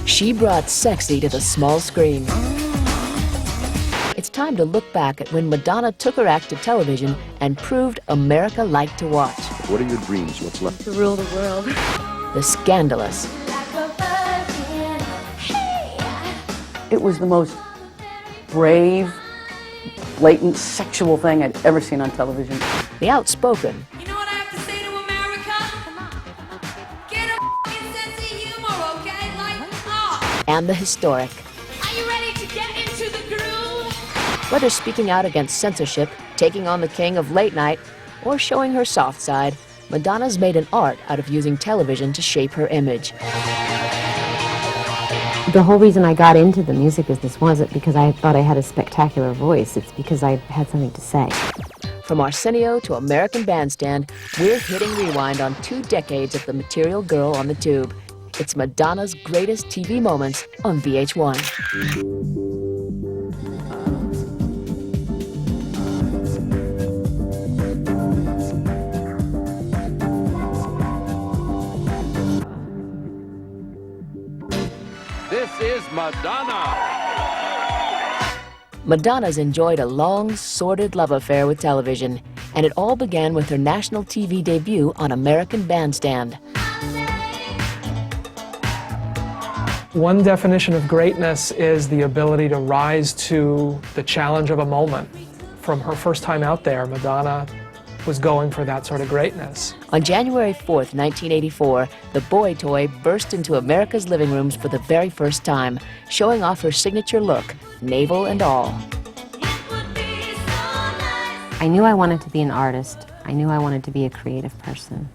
She brought sexy to the small screen. It's time to look back at when Madonna took her act to television and proved America liked to watch. What are your dreams? What's left? To rule the world. The scandalous. It was the most brave, blatant, sexual thing I'd ever seen on television. The outspoken. You know what I have to say to America? Get a f***ing sense of humor, okay? Lighten up. And the historic. Are you ready to get into the groove? Whether speaking out against censorship, taking on the king of late night, or showing her soft side, Madonna's made an art out of using television to shape her image. The whole reason I got into the music business wasn't because I thought I had a spectacular voice. It's because I had something to say. From Arsenio to American Bandstand, we're hitting rewind on 2 decades of the material girl on the tube. It's Madonna's greatest TV moments on VH1. This is Madonna. Madonna's enjoyed a long, sordid love affair with television, and it all began with her national TV debut on American Bandstand. One definition of greatness is the ability to rise to the challenge of a moment. From her first time out there, Madonna was going for that sort of greatness. On January 4th, 1984, the boy toy burst into America's living rooms for the very first time, showing off her signature look, navel and all. I knew I wanted to be an artist. I knew I wanted to be a creative person.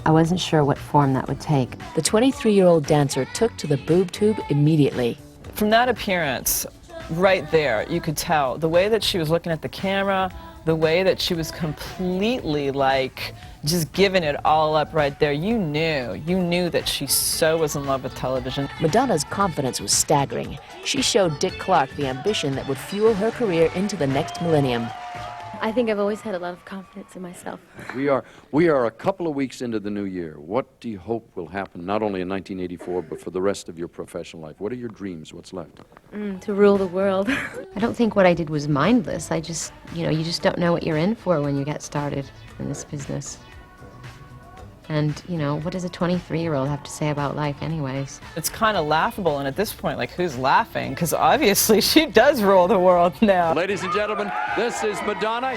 I wasn't sure what form that would take. The 23-year-old dancer took to the boob tube immediately. From that appearance, right there, you could tell the way that she was looking at the camera, the way that she was completely like just giving it all up right there. You knew that she so was in love with television. Madonna's confidence was staggering. She showed Dick Clark the ambition that would fuel her career into the next millennium. I think I've always had a lot of confidence in myself. We are a couple of weeks into the new year. What do you hope will happen, not only in 1984, but for the rest of your professional life? What are your dreams? What's left? To rule the world. I don't think what I did was mindless. I just, you just don't know what you're in for when you get started in this business. And, what does a 23-year-old have to say about life anyways? It's kind of laughable, and at this point, like, who's laughing? Because obviously she does rule the world now. Ladies and gentlemen, this is Madonna.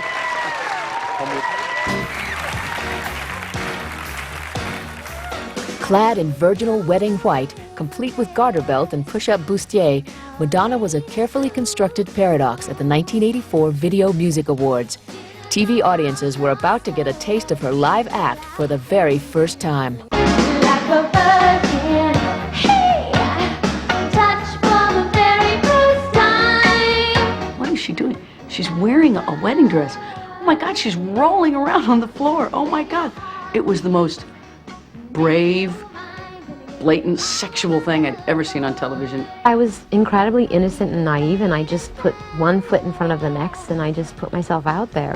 Clad in virginal wedding white, complete with garter belt and push-up bustier, Madonna was a carefully constructed paradox at the 1984 Video Music Awards. TV audiences were about to get a taste of her live act for the very first time. Like a virgin, hey, touch for the very first time. What is she doing? She's wearing a wedding dress. Oh my God, she's rolling around on the floor. Oh my God. It was the most brave, blatant, sexual thing I'd ever seen on television. I was incredibly innocent and naive, and I just put one foot in front of the next, and I just put myself out there.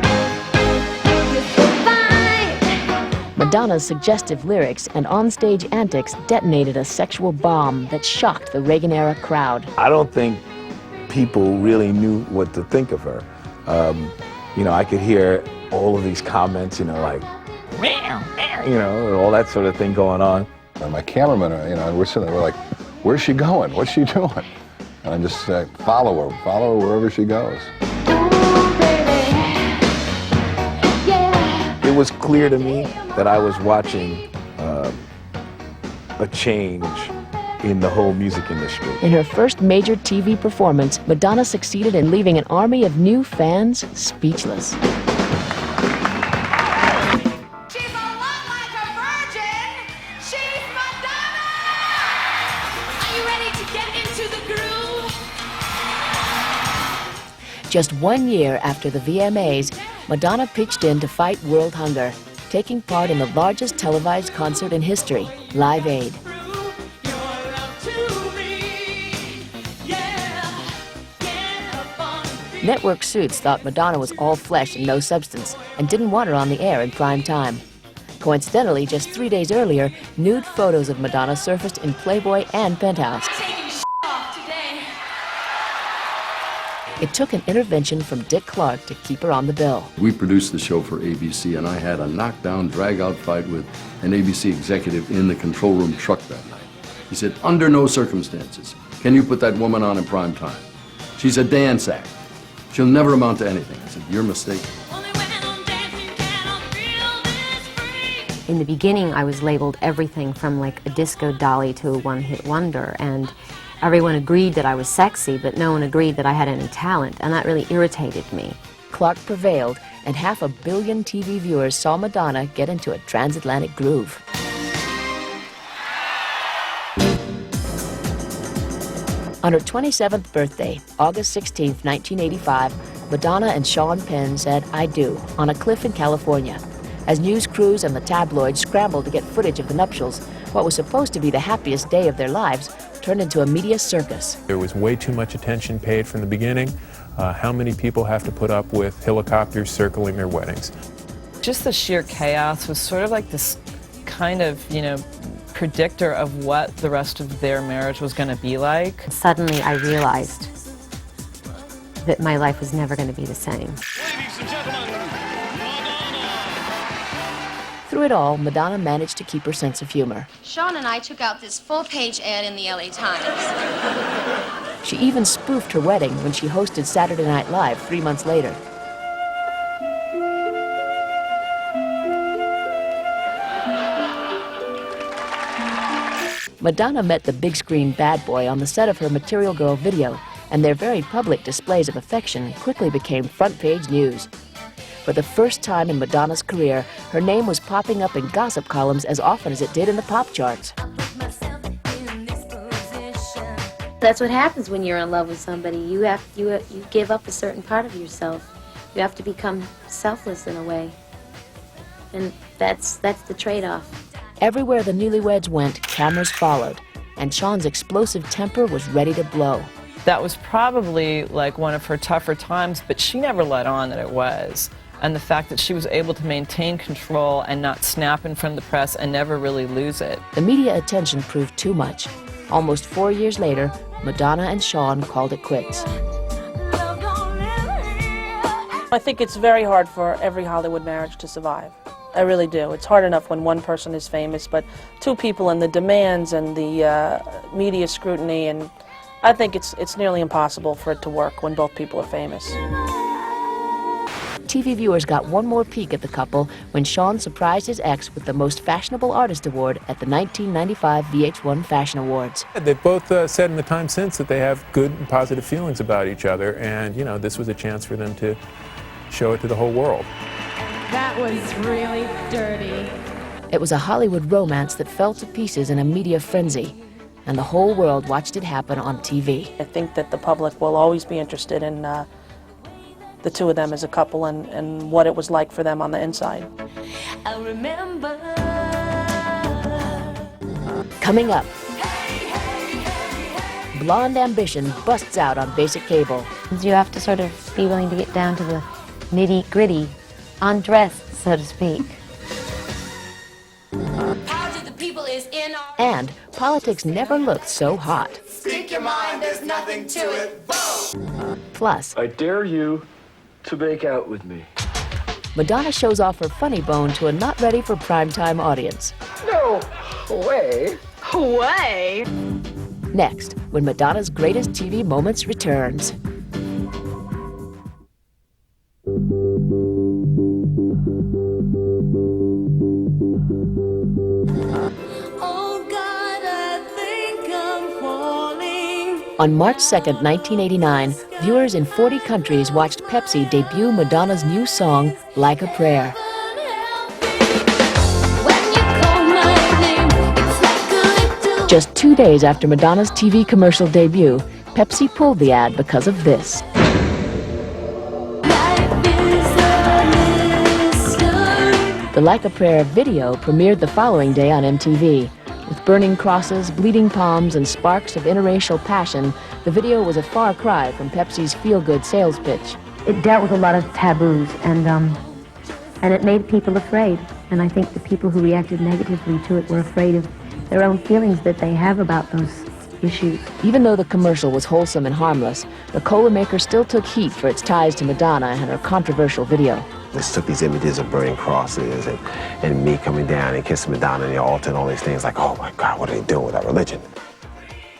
Madonna's suggestive lyrics and onstage antics detonated a sexual bomb that shocked the Reagan-era crowd. I don't think people really knew what to think of her. I could hear all of these comments, like, all that sort of thing going on. And my cameraman, we're sitting there, we're like, where's she going? What's she doing? And I just say, follow her wherever she goes. It was clear to me that I was watching a change in the whole music industry. In her first major TV performance, Madonna succeeded in leaving an army of new fans speechless. Just 1 year after the VMAs, Madonna pitched in to fight world hunger, taking part in the largest televised concert in history, Live Aid. Network suits thought Madonna was all flesh and no substance and didn't want her on the air in prime time. Coincidentally, just 3 days earlier, nude photos of Madonna surfaced in Playboy and Penthouse. It took an intervention from Dick Clark to keep her on the bill. We produced the show for ABC, and I had a knockdown, drag-out fight with an ABC executive in the control room truck that night. He said, under no circumstances can you put that woman on in prime time. She's a dance act. She'll never amount to anything. I said, you're mistaken. In the beginning, I was labeled everything from like a disco dolly to a one-hit wonder, and everyone agreed that I was sexy, but no one agreed that I had any talent, and that really irritated me. Clark prevailed, and 500 million TV viewers saw Madonna get into a transatlantic groove. On her 27th birthday, August 16, 1985, Madonna and Sean Penn said, "I do," on a cliff in California. As news crews and the tabloids scrambled to get footage of the nuptials, what was supposed to be the happiest day of their lives turned into a media circus. There was way too much attention paid from the beginning. How many people have to put up with helicopters circling their weddings? Just the sheer chaos was sort of like this kind of, predictor of what the rest of their marriage was going to be like. Suddenly, I realized that my life was never going to be the same. Ladies and gentlemen, Through it all, Madonna managed to keep her sense of humor. Sean and I took out this full-page ad in the LA Times. She even spoofed her wedding when she hosted Saturday Night Live 3 months later. Madonna met the big screen bad boy on the set of her Material Girl video, and their very public displays of affection quickly became front-page news. For the first time in Madonna's career, her name was popping up in gossip columns as often as it did in the pop charts. That's what happens when you're in love with somebody. You give up a certain part of yourself. You have to become selfless in a way. And that's the trade-off. Everywhere the newlyweds went, cameras followed, and Sean's explosive temper was ready to blow. That was probably like one of her tougher times, but she never let on that it was. And the fact that she was able to maintain control and not snap in front of the press and never really lose it. The media attention proved too much. Almost 4 years later, Madonna and Sean called it quits. I think it's very hard for every Hollywood marriage to survive. I really do. It's hard enough when one person is famous, but two people and the demands and the media scrutiny, and I think it's nearly impossible for it to work when both people are famous. TV viewers got one more peek at the couple when Sean surprised his ex with the Most Fashionable Artist Award at the 1995 VH1 Fashion Awards. They've both said in the time since that they have good and positive feelings about each other, and this was a chance for them to show it to the whole world. That was really dirty. It was a Hollywood romance that fell to pieces in a media frenzy, and the whole world watched it happen on TV. I think that the public will always be interested in the two of them as a couple and what it was like for them on the inside. I remember. Coming up, Blonde Ambition busts out on basic cable. You have to sort of be willing to get down to the nitty-gritty, undressed, so to speak. And politics never looked so hot. Speak your mind, there's nothing to it. Vote! Plus, I dare you to make out with me. Madonna shows off her funny bone to a not ready for primetime audience. No way. Way! Next, when Madonna's greatest TV moments returns. On March 2nd, 1989, viewers in 40 countries watched Pepsi debut Madonna's new song, Like a Prayer. Just 2 days after Madonna's TV commercial debut, Pepsi pulled the ad because of this. The Like a Prayer video premiered the following day on MTV. With burning crosses, bleeding palms, and sparks of interracial passion, the video was a far cry from Pepsi's feel-good sales pitch. It dealt with a lot of taboos, and it made people afraid. And I think the people who reacted negatively to it were afraid of their own feelings that they have about those issues. Even though the commercial was wholesome and harmless, the cola maker still took heat for its ties to Madonna and her controversial video. Just took these images of burning crosses and me coming down and kissing Madonna on the altar and all these things like, oh my God, what are they doing with our religion?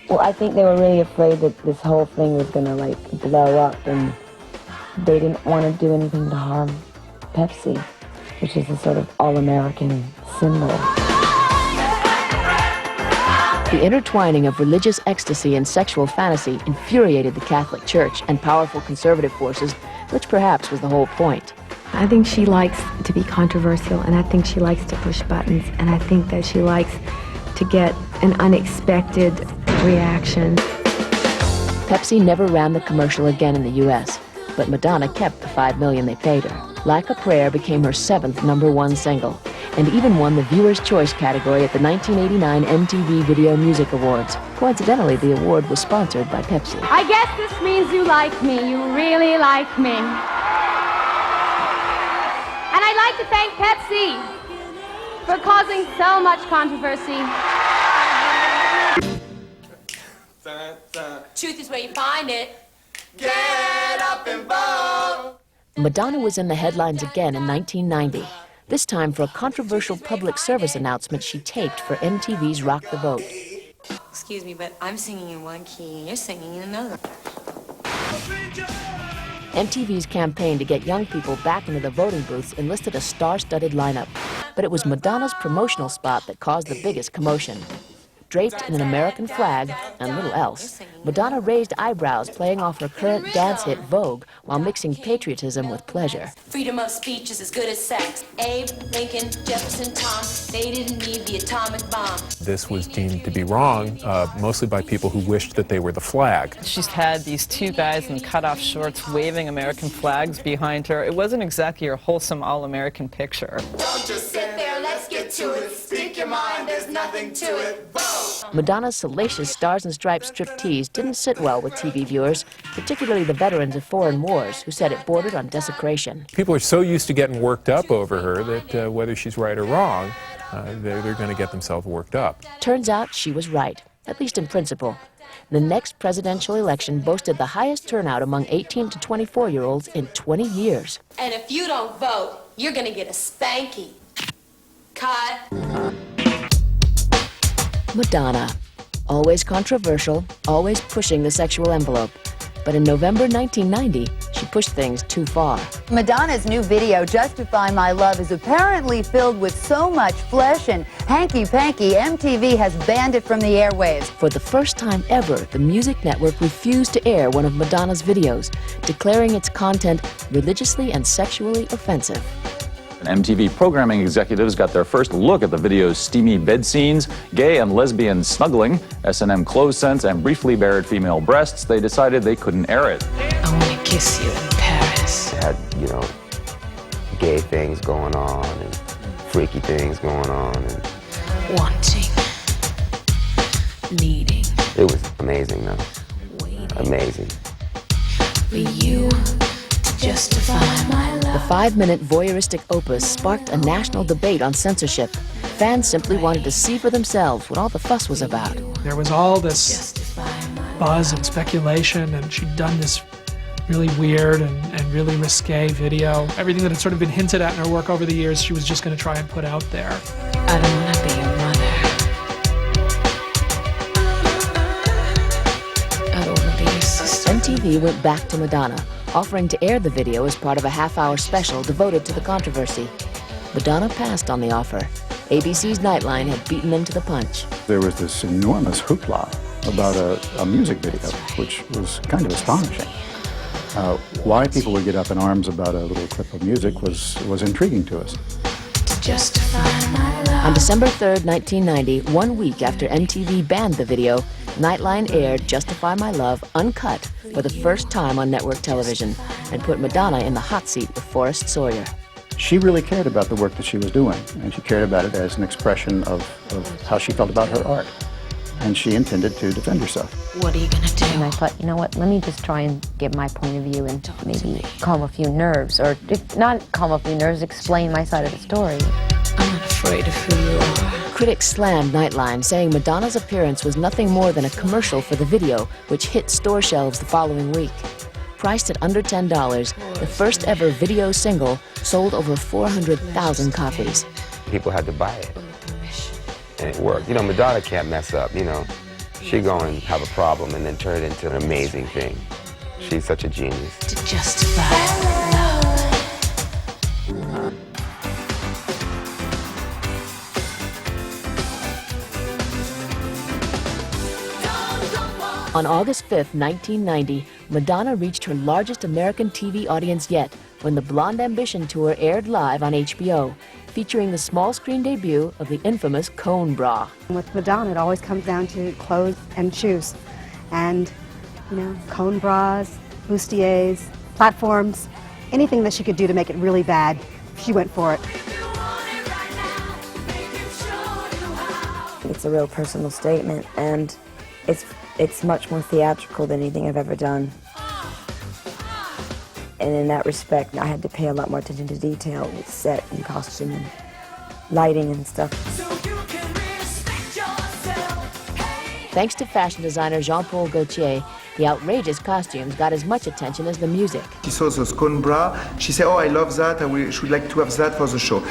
Well, I think they were really afraid that this whole thing was gonna like blow up, and they didn't want to do anything to harm Pepsi, which is a sort of all-American symbol. The intertwining of religious ecstasy and sexual fantasy infuriated the Catholic Church and powerful conservative forces, which perhaps was the whole point. I think she likes to be controversial, and I think she likes to push buttons, and I think that she likes to get an unexpected reaction. Pepsi never ran the commercial again in the U.S., but Madonna kept the $5 million they paid her. Like a Prayer became her 7th #1 single, and even won the Viewer's Choice category at the 1989 MTV Video Music Awards. Coincidentally, the award was sponsored by Pepsi. I guess this means you like me. You really like me. And I'd like to thank Pepsi for causing so much controversy. Truth is where you find it. Get up and vote. Madonna was in the headlines again in 1990, this time for a controversial public service announcement she taped for MTV's Rock the Vote. Excuse me, but I'm singing in one key and you're singing in another. MTV's campaign to get young people back into the voting booths enlisted a star-studded lineup, but it was Madonna's promotional spot that caused the biggest commotion. Draped in an American flag and little else, Madonna raised eyebrows playing off her current dance hit Vogue while mixing patriotism with pleasure. Freedom of speech is as good as sex. Abe, Lincoln, Jefferson, Tom, they didn't need the atomic bomb. This was deemed to be wrong, mostly by people who wished that they were the flag. She's had these two guys in cut-off shorts waving American flags behind her. It wasn't exactly a wholesome all-American picture. Don't just sit there, let's get to it. Speak your mind, there's nothing to it. Vote. Madonna's salacious Stars and Stripes striptease didn't sit well with TV viewers, particularly the veterans of foreign wars, who said it bordered on desecration. People are so used to getting worked up over her that whether she's right or wrong, they're going to get themselves worked up. Turns out she was right, at least in principle. The next presidential election boasted the highest turnout among 18 to 24-year-olds in 20 years. And if you don't vote, you're gonna get a spanky. Cut. Madonna. Always controversial, always pushing the sexual envelope. But in November 1990, she pushed things too far. Madonna's new video, Justify My Love, is apparently filled with so much flesh and hanky-panky, MTV has banned it from the airwaves. For the first time ever, the music network refused to air one of Madonna's videos, declaring its content religiously and sexually offensive. MTV programming executives got their first look at the video's steamy bed scenes, gay and lesbian snuggling, S&M clothes scents, and briefly bared female breasts. They decided they couldn't air it. I want to kiss you in Paris. It had, you know, gay things going on and freaky things going on. And wanting. Needing. it was amazing, though. Amazing. For you to justify my love. The 5-minute voyeuristic opus sparked a national debate on censorship. Fans simply wanted to see for themselves what all the fuss was about. There was all this buzz and speculation, and she'd done this really weird and really risque video. Everything that had sort of been hinted at in her work over the years, she was just going to try and put out there. I don't want to be your mother. I don't want to be your sister. MTV went back to Madonna, offering to air the video as part of a half-hour special devoted to the controversy. Madonna passed on the offer. ABC's Nightline had beaten them to the punch. There was this enormous hoopla about a music video, which was kind of astonishing. Why people would get up in arms about a little clip of music was intriguing to us. On December 3rd, 1990, 1 week after MTV banned the video, Nightline aired Justify My Love uncut for the first time on network television and put Madonna in the hot seat with Forrest Sawyer. She really cared about the work that she was doing, and she cared about it as an expression of how she felt about her art. And she intended to defend herself. What are you going to do? And I thought, you know what, let me just try and give my point of view and maybe calm a few nerves, or if not calm a few nerves, explain my side of the story. I'm afraid of who you are. Critics slammed Nightline, saying Madonna's appearance was nothing more than a commercial for the video, which hit store shelves the following week. Priced at under $10, the first ever video single sold over 400,000 copies. People had to buy it, and it worked. You know, Madonna can't mess up, you know. She go and have a problem and then turn it into an amazing thing. She's such a genius. To justify love. On August 5, 1990, Madonna reached her largest American TV audience yet when the Blonde Ambition Tour aired live on HBO, featuring the small screen debut of the infamous cone bra. With Madonna, it always comes down to clothes and shoes. And, you know, cone bras, bustiers, platforms, anything that she could do to make it really bad, she went for it. It's a real personal statement, and it's much more theatrical than anything I've ever done. And in that respect, I had to pay a lot more attention to detail with set and costume and lighting and stuff. Thanks to fashion designer Jean-Paul Gaultier, the outrageous costumes got as much attention as the music. She saw the cone bra. She said, "Oh, I love that. I should like to have that for the show."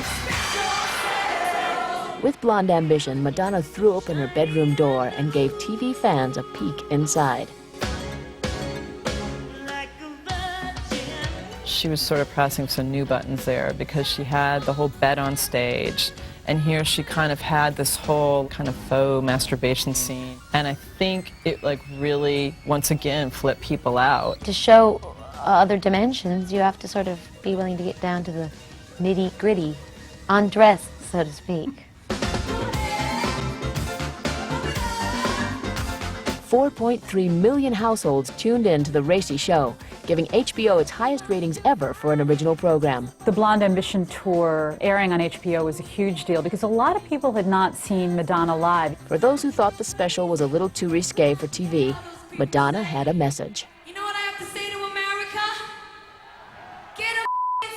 With Blonde Ambition, Madonna threw open her bedroom door and gave TV fans a peek inside. She was sort of pressing some new buttons there because she had the whole bed on stage, and here she kind of had this whole kind of faux masturbation scene, and I think it like really once again flipped people out. To show other dimensions, you have to sort of be willing to get down to the nitty-gritty, undressed, so to speak. 4.3 million households tuned in to the racy show, giving HBO its highest ratings ever for an original program. The Blonde Ambition Tour airing on HBO was a huge deal because a lot of people had not seen Madonna live. For those who thought the special was a little too risque for TV, Madonna had a message. You know what I have to say to America? Get a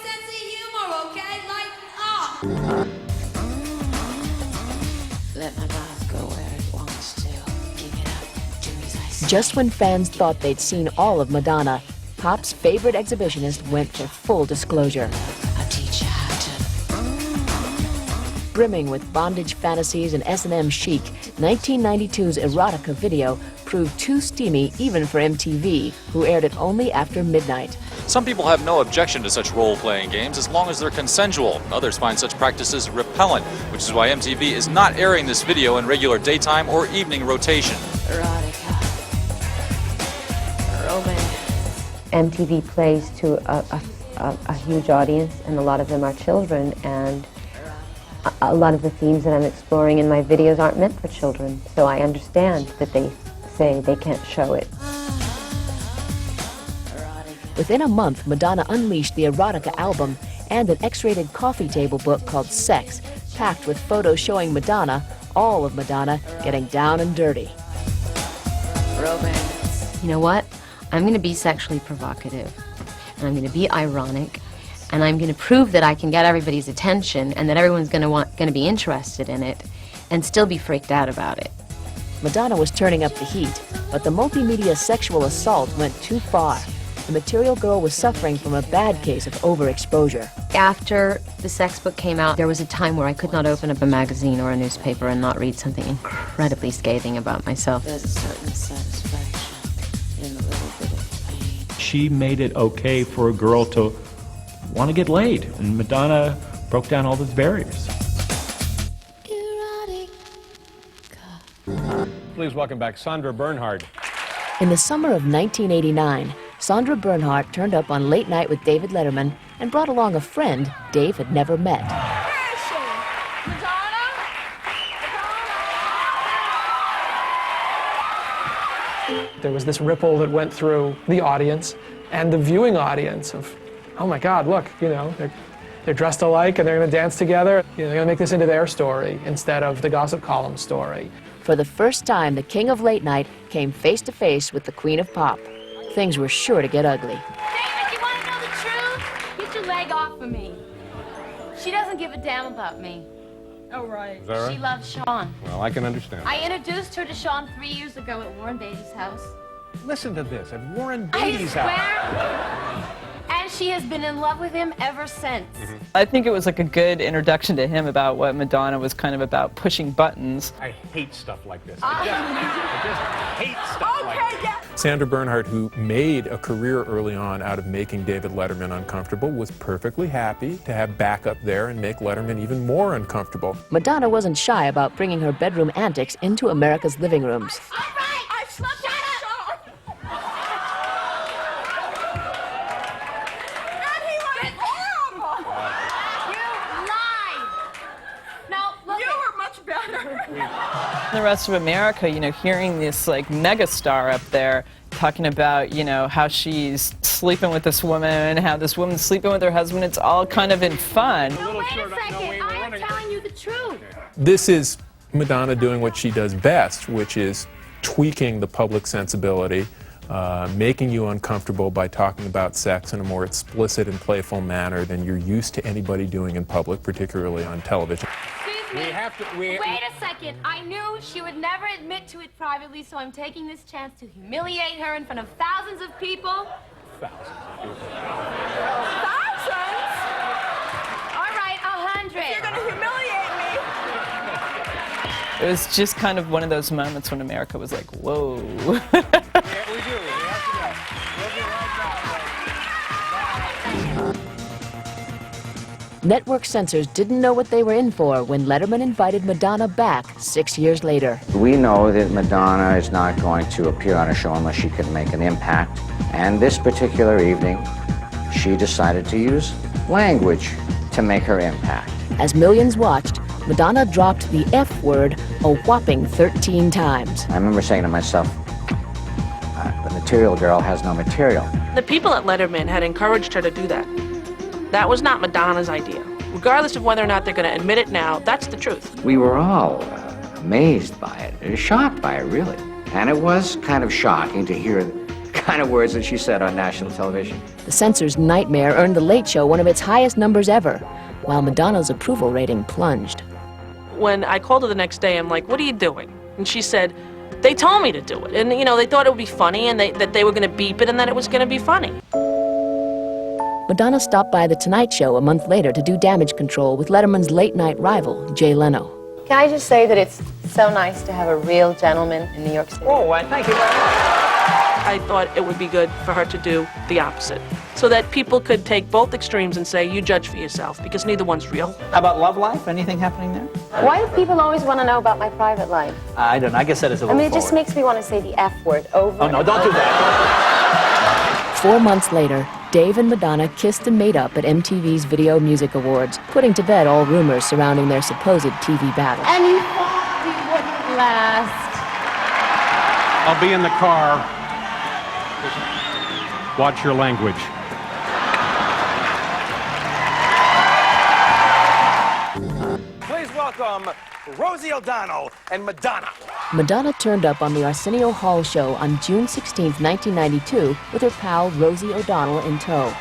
sense of humor, okay? Lighten up. Let my mouth go where it wants to. Give it up. Do as I say. Just when fans thought they'd seen all of Madonna, Pop's favorite exhibitionist went for full disclosure. I'll teach you how to. Brimming with bondage fantasies and S&M chic, 1992's erotica video proved too steamy even for MTV, who aired it only after midnight. Some people have no objection to such role-playing games as long as they're consensual. Others find such practices repellent, which is why MTV is not airing this video in regular daytime or evening rotation. Erotica. Romance. MTV plays to a huge audience, and a lot of them are children, and a lot of the themes that I'm exploring in my videos aren't meant for children, so I understand that they say they can't show it. Within a month, Madonna unleashed the erotica album and an X-rated coffee table book called Sex, packed with photos showing Madonna, all of Madonna, getting down and dirty. Romance. You know what? I'm going to be sexually provocative, and I'm going to be ironic, and I'm going to prove that I can get everybody's attention and that everyone's going to be interested in it and still be freaked out about it. Madonna was turning up the heat, but the multimedia sexual assault went too far. The Material Girl was suffering from a bad case of overexposure. After the sex book came out, there was a time where I could not open up a magazine or a newspaper and not read something incredibly scathing about myself. There's a certain satisfaction in a little bit of pain. She made it okay for a girl to want to get laid, and Madonna broke down all those barriers. Please welcome back Sandra Bernhard. In the summer of 1989, Sandra Bernhard turned up on Late Night with David Letterman and brought along a friend Dave had never met. There was this ripple that went through the audience and the viewing audience of, oh my God, look, you know, they're dressed alike and they're going to dance together. You know, they're going to make this into their story instead of the gossip column story. For the first time, the king of late night came face to face with the queen of pop. Things were sure to get ugly. David, you want to know the truth? Get your leg off of me. She doesn't give a damn about me. Oh, right. Is that right? She loves Sean. Well, I can understand. I introduced her to Sean 3 years ago at Warren Beatty's house. Listen to this, at Warren I Beatty's swear. house. And she has been in love with him ever since. I think it was like a good introduction to him about what Madonna was kind of about, pushing buttons. I hate stuff like this. I just hate stuff like this. Sandra Bernhard, who made a career early on out of making David Letterman uncomfortable, was perfectly happy to have backup there and make Letterman even more uncomfortable. Madonna wasn't shy about bringing her bedroom antics into America's living rooms. All right, I slept on Sean. And he was horrible. You lied. Now, look, you were much better. The rest of America, you know, hearing this like megastar up there talking about, you know, how she's sleeping with this woman, how this woman's sleeping with her husband, it's all kind of in fun. No, wait a second. I am telling you the truth. This is Madonna doing what she does best, which is tweaking the public sensibility, making you uncomfortable by talking about sex in a more explicit and playful manner than you're used to anybody doing in public, particularly on television. Wait a second. I knew she would never admit to it privately, so I'm taking this chance to humiliate her in front of thousands of people. Thousands of people. Thousands? All right, 100. You're going to humiliate me. It was just kind of one of those moments when America was like, whoa. Network censors didn't know what they were in for when Letterman invited Madonna back 6 years later. We know that Madonna is not going to appear on a show unless she can make an impact. And this particular evening, she decided to use language to make her impact. As millions watched, Madonna dropped the F word a whopping 13 times. I remember saying to myself, the material girl has no material. The people at Letterman had encouraged her to do that. That was not Madonna's idea. Regardless of whether or not they're going to admit it now, that's the truth. We were all amazed by it, shocked by it, really. And it was kind of shocking to hear the kind of words that she said on national television. The censors' nightmare earned The Late Show one of its highest numbers ever, while Madonna's approval rating plunged. When I called her the next day, I'm like, what are you doing? And she said, they told me to do it. And, you know, they thought it would be funny and that they were going to beep it and that it was going to be funny. Madonna stopped by The Tonight Show a month later to do damage control with Letterman's late-night rival, Jay Leno. Can I just say that it's so nice to have a real gentleman in New York City? Oh, thank you very much. I thought it would be good for her to do the opposite, so that people could take both extremes and say, you judge for yourself, because neither one's real. How about love life? Anything happening there? Why do people always want to know about my private life? I don't know. I guess that is a little it just makes me want to say the F word over. Oh, no, don't do that. 4 months later, Dave and Madonna kissed and made up at MTV's Video Music Awards, putting to bed all rumors surrounding their supposed TV battle. And you thought we wouldn't last. I'll be in the car. Watch your language. Please welcome Rosie O'Donnell and Madonna. Madonna turned up on the Arsenio Hall show on June 16, 1992, with her pal Rosie O'Donnell in tow.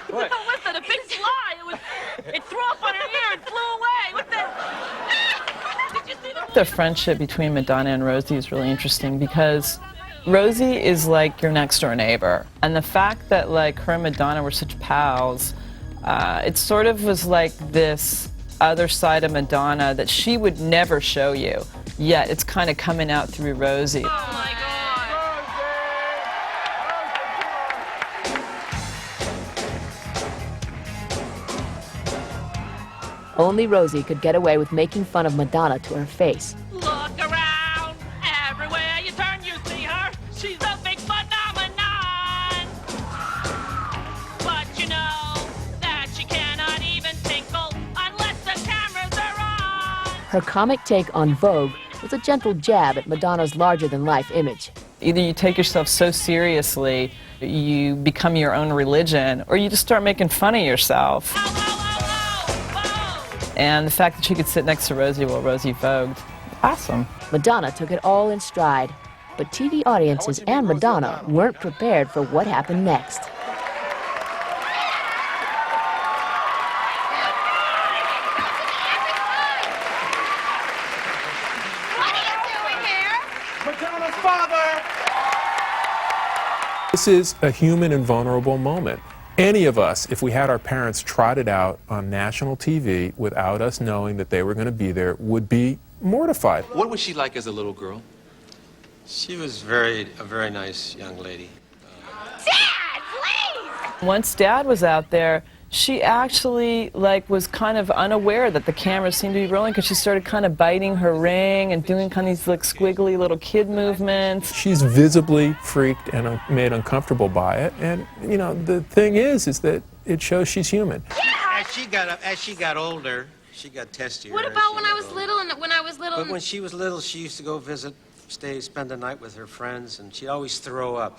What? What's that? A big fly. It threw up on her ear and flew away. What the? Did you see that? The friendship between Madonna and Rosie is really interesting because Rosie is like your next door neighbor. And the fact that like her and Madonna were such pals, it sort of was like this other side of Madonna that she would never show you, yet it's kind of coming out through Rosie. Oh my God. Only Rosie could get away with making fun of Madonna to her face. Look around. Everywhere you turn, you see her. She's a big phenomenon. But you know that she cannot even tinkle unless the cameras are on. Her comic take on Vogue was a gentle jab at Madonna's larger-than-life image. Either you take yourself so seriously, you become your own religion, or you just start making fun of yourself. And the fact that she could sit next to Rosie while Rosie vogued, awesome. Madonna took it all in stride, but TV audiences and Madonna weren't prepared for what happened next. Madonna's father! This is a human and vulnerable moment. Any of us, if we had our parents trotted out on national TV without us knowing that they were going to be there, would be mortified. What was she like as a little girl? She was a very nice young lady. Dad, please! Once Dad was out there, she actually was kind of unaware that the camera seemed to be rolling, because she started kind of biting her ring and doing kind of these squiggly little kid movements. She's visibly freaked and made uncomfortable by it, and the thing is that it shows she's human. As she got older, she got testier. What about when I was little? But when she was little, she used to go spend the night with her friends, and she'd always throw up.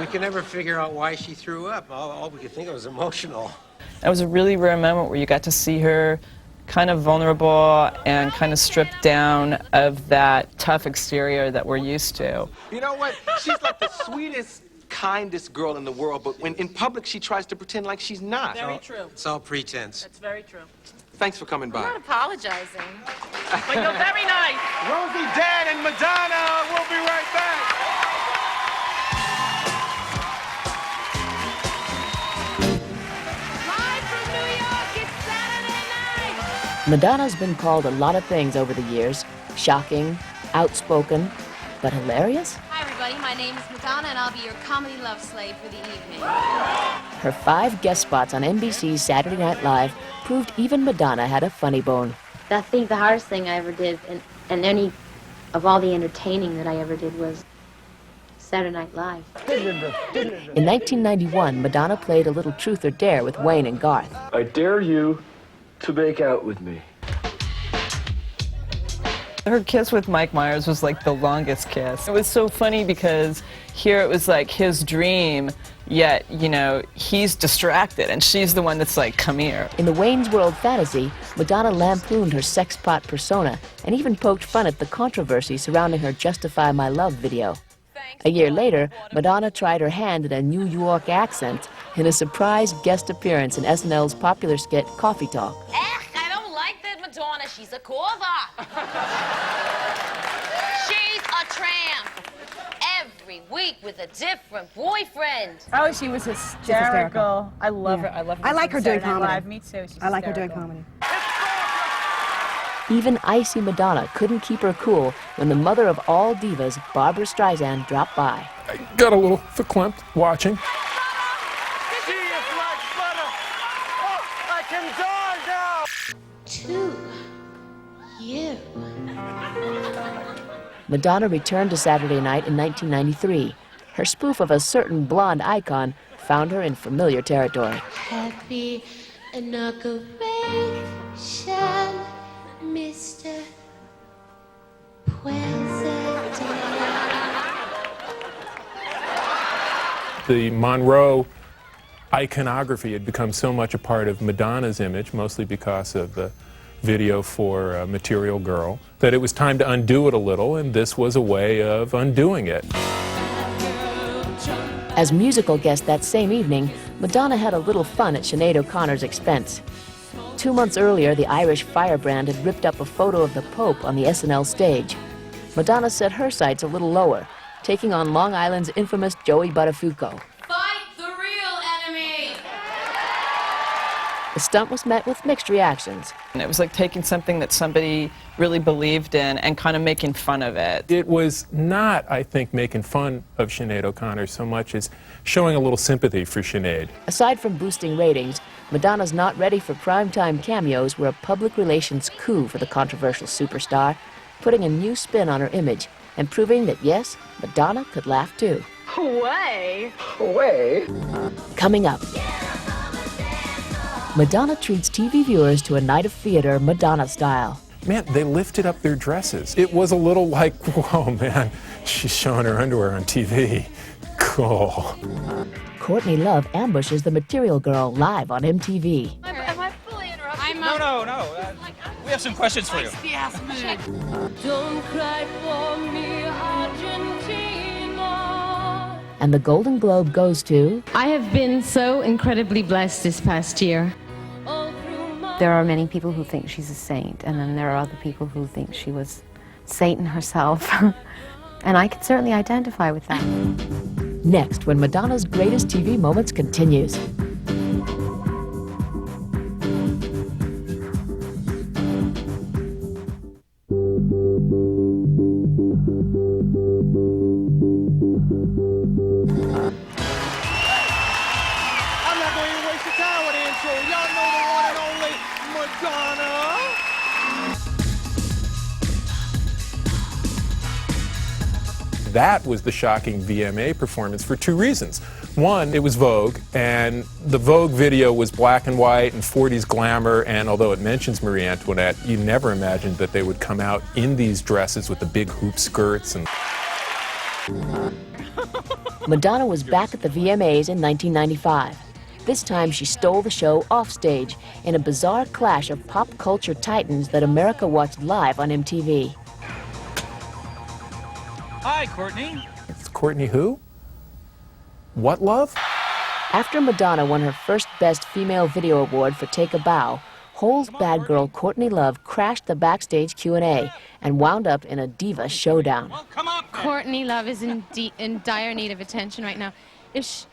We could never figure out why she threw up. All we could think of was emotional. That was a really rare moment where you got to see her kind of vulnerable and kind of stripped down of that tough exterior that we're used to. You know what? She's like the sweetest, kindest girl in the world, but when in public she tries to pretend like she's not. Very true. It's all pretense. That's very true. Thanks for coming by. I'm not apologizing. But you're very nice. Rosie, Dan, and Madonna will be right back. Madonna's been called a lot of things over the years. Shocking, outspoken, but hilarious? Hi, everybody. My name is Madonna, and I'll be your comedy love slave for the evening. Her 5 guest spots on NBC's Saturday Night Live proved even Madonna had a funny bone. I think the hardest thing I ever did, and any of all the entertaining that I ever did, was Saturday Night Live. In 1991, Madonna played a little Truth or Dare with Wayne and Garth. I dare you to make out with me. Her kiss with Mike Myers was like the longest kiss. It was so funny because here it was like his dream, yet, he's distracted and she's the one that's like, come here. In the Wayne's World fantasy, Madonna lampooned her sex pot persona and even poked fun at the controversy surrounding her Justify My Love video. A year later, Madonna tried her hand at a New York accent in a surprise guest appearance in SNL's popular skit Coffee Talk. I don't like that Madonna. She's a cover. She's a tramp. Every week with a different boyfriend. Oh, she was hysterical. I love her. I love her. I like her doing comedy. Live. Me too. She's I like her doing hysterical. comedy. Even icy Madonna couldn't keep her cool when the mother of all divas, Barbra Streisand, dropped by. I got a little verklempt watching. See you, Black Butter. Oh, I can die now. To you. Madonna returned to Saturday Night in 1993. Her spoof of a certain blonde icon found her in familiar territory. Happy inauguration, Mr. President. The Monroe iconography had become so much a part of Madonna's image, mostly because of the video for Material Girl, that it was time to undo it a little, and this was a way of undoing it. As musical guest that same evening, Madonna had a little fun at Sinead O'Connor's expense. 2 months earlier, the Irish firebrand had ripped up a photo of the Pope on the SNL stage. Madonna set her sights a little lower, taking on Long Island's infamous Joey Buttafuoco. Fight the real enemy. The stunt was met with mixed reactions. And it was like taking something that somebody really believed in and kind of making fun of it. It was not, I think, making fun of Sinead O'Connor so much as showing a little sympathy for Sinead. Aside from boosting ratings, Madonna's Not Ready for Primetime cameos were a public relations coup for the controversial superstar, putting a new spin on her image and proving that, yes, Madonna could laugh too. Way. Coming up, Madonna treats TV viewers to a night of theater Madonna style. Man, they lifted up their dresses. It was a little like, whoa, man, she's showing her underwear on TV. Cool. Courtney Love ambushes the Material Girl live on MTV. Am I fully interrupted? No. We have some questions for you. Don't cry for me, Argentina. And the Golden Globe goes to... I have been so incredibly blessed this past year. There are many people who think she's a saint, and then there are other people who think she was Satan herself. And I can certainly identify with that. Next, when Madonna's greatest TV moments continues. I'm not going to even waste your time with the intro. Y'all know the one and only Madonna. That was the shocking VMA performance for two reasons. One, it was Vogue, and the Vogue video was black and white and 40s glamour, and although it mentions Marie Antoinette, you never imagined that they would come out in these dresses with the big hoop skirts. And Madonna was back at the VMAs in 1995. This time she stole the show offstage in a bizarre clash of pop culture titans that America watched live on MTV. Hi, Courtney. it's Courtney who? What love? After Madonna won her first Best Female Video Award for Take a Bow, Hole's bad girl Courtney Love crashed the backstage Q&A and wound up in a diva showdown. Courtney Love is in dire need of attention right now. If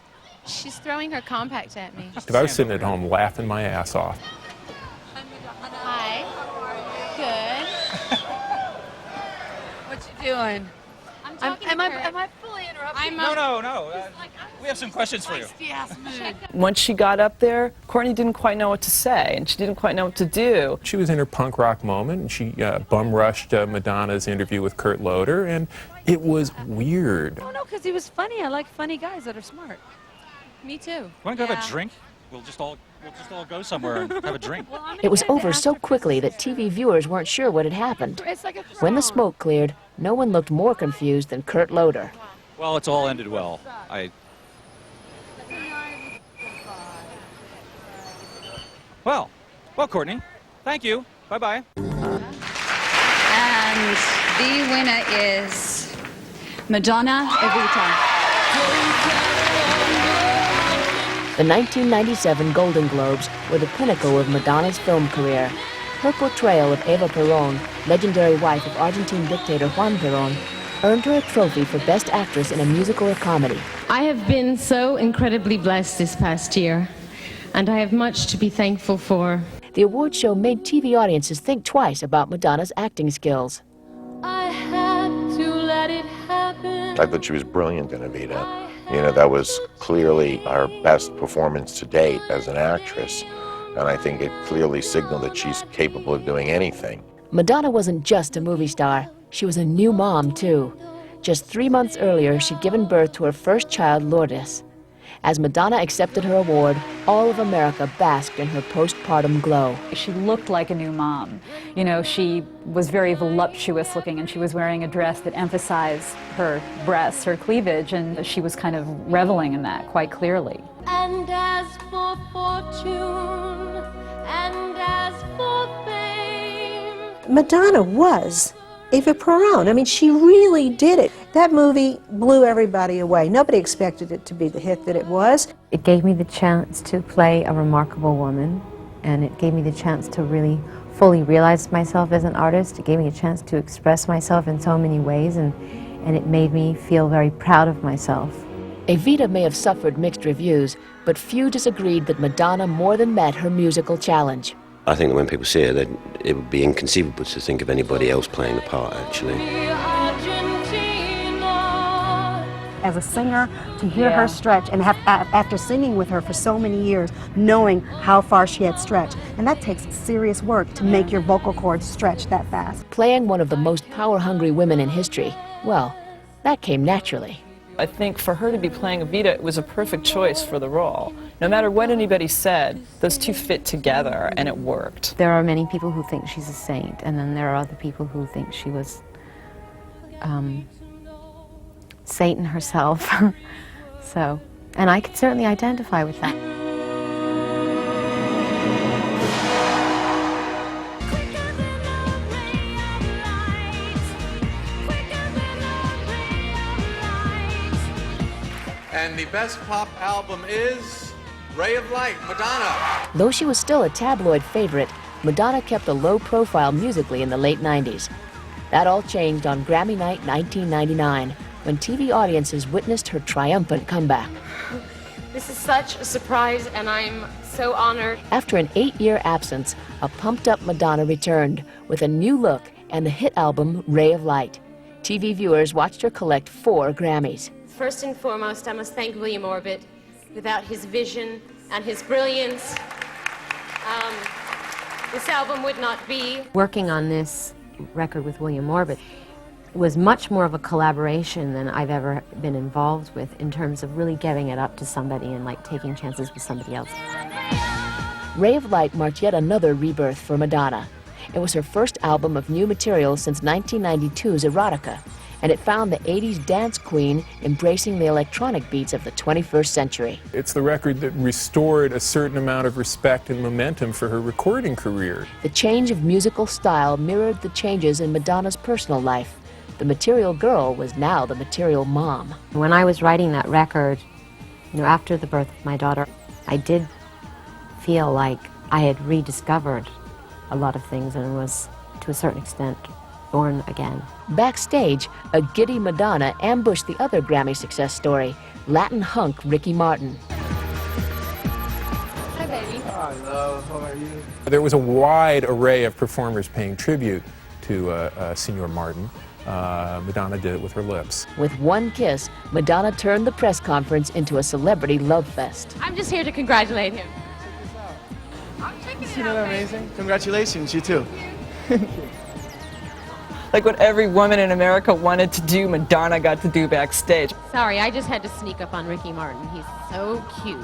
she's throwing her compact at me. If I was sitting at home laughing my ass off. Hi. Good. What you doing? Am I fully interrupting? No. We have some questions for you. Once she got up there, Courtney didn't quite know what to say, and she didn't quite know what to do. She was in her punk rock moment, and she bum rushed Madonna's interview with Kurt Loder, and it was weird. Oh, no, because he was funny. I like funny guys that are smart. Me too. Want to go have a drink? We'll just all go somewhere and have a drink. It was over so quickly that TV viewers weren't sure what had happened. When the smoke cleared, no one looked more confused than Kurt Loder. Well, it's all ended well. Well, Courtney, thank you. Bye-bye. And the winner is Madonna Evita. The 1997 Golden Globes were the pinnacle of Madonna's film career. Her portrayal of Eva Perón, legendary wife of Argentine dictator Juan Perón, earned her a trophy for Best Actress in a Musical or Comedy. I have been so incredibly blessed this past year, and I have much to be thankful for. The award show made TV audiences think twice about Madonna's acting skills. I had to let it happen. I thought she was brilliant in Evita. You know, that was clearly her best performance to date as an actress, and I think it clearly signaled that she's capable of doing anything. Madonna wasn't just a movie star. She was a new mom, too. Just 3 months earlier, she'd given birth to her first child, Lourdes. As Madonna accepted her award, all of America basked in her postpartum glow. She looked like a new mom. You know, she was very voluptuous looking, and she was wearing a dress that emphasized her breasts, her cleavage, and she was kind of reveling in that quite clearly. And as for fortune, and as for fame. Madonna was Eva Perón. I mean, she really did it. That movie blew everybody away. Nobody expected it to be the hit that it was. It gave me the chance to play a remarkable woman, and it gave me the chance to really fully realize myself as an artist. It gave me a chance to express myself in so many ways, and it made me feel very proud of myself. Evita may have suffered mixed reviews, but few disagreed that Madonna more than met her musical challenge. I think that when people see it, it would be inconceivable to think of anybody else playing the part, actually. As a singer, to hear her stretch, and after singing with her for so many years, knowing how far she had stretched. And that takes serious work to make your vocal cords stretch that fast. Playing one of the most power-hungry women in history, well, that came naturally. I think for her to be playing Evita, it was a perfect choice for the role. No matter what anybody said, those two fit together, and it worked. There are many people who think she's a saint, and then there are other people who think she was Satan herself. And I can certainly identify with that. And the best pop album is Ray of Light, Madonna. Though she was still a tabloid favorite, Madonna kept a low profile musically in the late 90s. That all changed on Grammy Night 1999, when TV audiences witnessed her triumphant comeback. This is such a surprise, and I'm so honored. After an 8-year absence, a pumped-up Madonna returned with a new look and the hit album Ray of Light. TV viewers watched her collect 4 Grammys. First and foremost, I must thank William Orbit. Without his vision and his brilliance, this album would not be. Working on this record with William Orbit was much more of a collaboration than I've ever been involved with in terms of really giving it up to somebody and like taking chances with somebody else. Ray of Light marked yet another rebirth for Madonna. It was her first album of new material since 1992's Erotica, and it found the 80s dance queen embracing the electronic beats of the 21st century. It's the record that restored a certain amount of respect and momentum for her recording career. The change of musical style mirrored the changes in Madonna's personal life. The material girl was now the material mom. When I was writing that record, after the birth of my daughter, I did feel like I had rediscovered a lot of things and was, to a certain extent, born again. Backstage, a giddy Madonna ambushed the other Grammy success story, Latin hunk Ricky Martin. Hi, baby. Hi, love. How are you? There was a wide array of performers paying tribute to Senor Martin. Madonna did it with her lips. With one kiss, Madonna turned the press conference into a celebrity love fest. I'm just here to congratulate him. Isn't that amazing? Congratulations, you too. Like what every woman in America wanted to do, Madonna got to do backstage. Sorry, I just had to sneak up on Ricky Martin. He's so cute.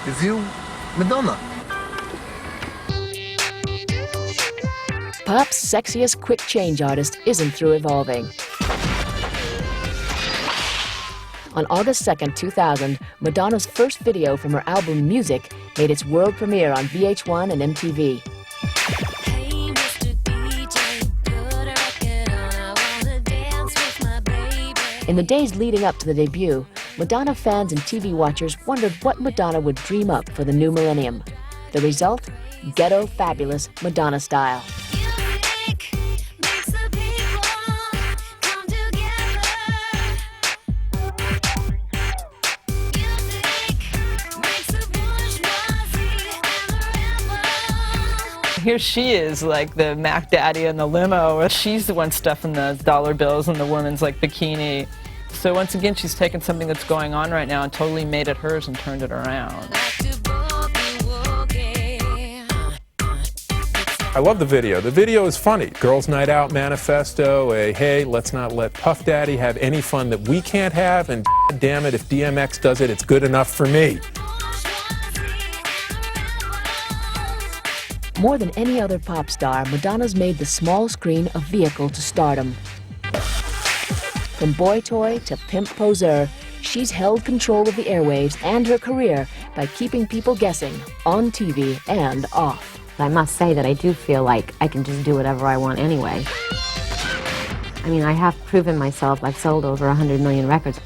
It's you, Madonna. Pop's sexiest quick change artist isn't through evolving. On August 2nd, 2000, Madonna's first video from her album Music made its world premiere on VH1 and MTV. In the days leading up to the debut, Madonna fans and TV watchers wondered what Madonna would dream up for the new millennium. The result? Ghetto fabulous Madonna style. Here she is, like the Mac Daddy in the limo. She's the one stuffing the dollar bills in the woman's like bikini. So once again, she's taken something that's going on right now and totally made it hers and turned it around. I love the video. The video is funny. Girls' Night Out manifesto, a hey, let's not let Puff Daddy have any fun that we can't have, and damn it, if DMX does it, it's good enough for me. More than any other pop star, Madonna's made the small screen a vehicle to stardom. From boy toy to pimp poseur, she's held control of the airwaves and her career by keeping people guessing on TV and off. I must say that I do feel like I can just do whatever I want anyway. I mean, I have proven myself. I've sold over 100 million records.